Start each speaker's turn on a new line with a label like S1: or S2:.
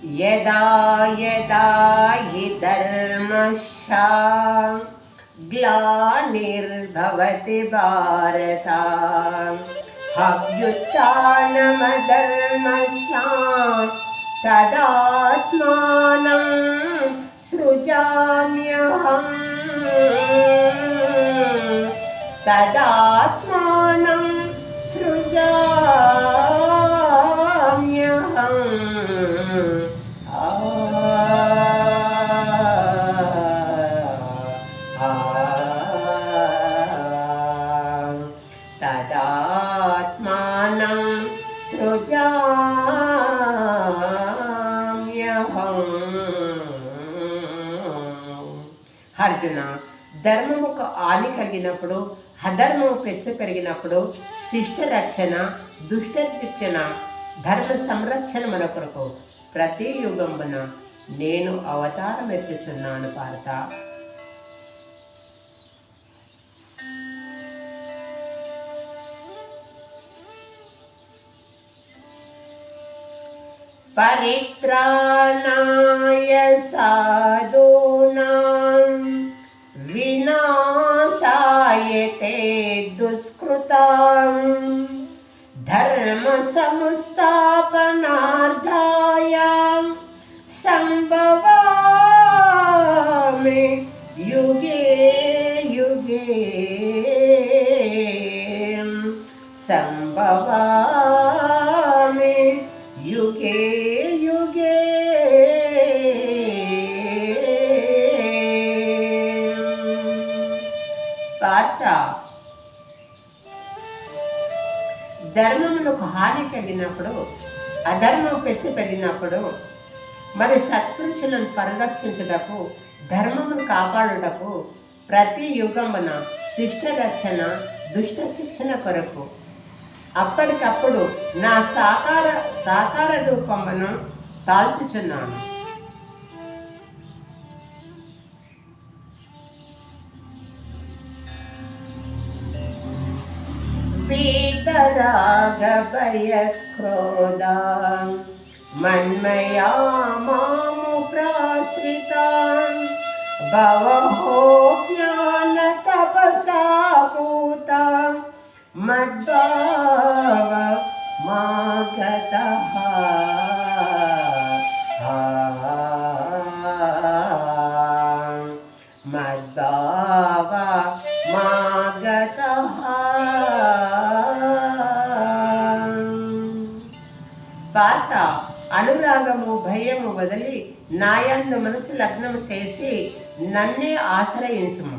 S1: यदा यदा हि धर्मस्य ग्लानिर्भवति भारत अभ्युत्थानमधर्मस्य तदात्मानं सृजाम्यहम् तदात्मानं सृजाम्यहम् तदात्मानं सृजाम्यहम्। అర్జున, ధర్మముకు హాని కలిగినప్పుడు, అధర్మము పెచ్చ పెరిగినప్పుడు శిష్ట రక్షణ, దుష్ట శిక్షణ, ధర్మ సంరక్షణ మన కొరకు ప్రతి యుగంబున నేను అవతారం ఎత్తుచున్నాను భారత. పరిత్రాణాయ సాధూనాం వినాశాయ తే దుష్కృతాం ధర్మ సంస్థాపనార్థాయ సంభవామి యుగే యుగే సంభవామి యుగే యుగే. పార్త, ధర్మమునకు హాని కలిగినప్పుడు, అధర్మం పెంచి పెరిగినప్పుడు మరి సత్పురుషులను పరిరక్షించుటకు, ధర్మమును కాపాడుటకు ప్రతి యుగమున శిష్ట రక్షణ, దుష్ట శిక్షణ కొరకు అప్పటికప్పుడు నా సాకార రూపమును తాల్చుచున్నాను. వీతరాగ భయ క్రోధ మన్మయా మాము ప్రాశ్రితా భవహో జ్ఞాన తపసా పూత మద్భావ మాగతః మద్భావ మాగతః. పార్త, అనురాగము భయము వదిలి నాయందు మనసు లగ్నము చేసి నన్నే ఆశ్రయించుము.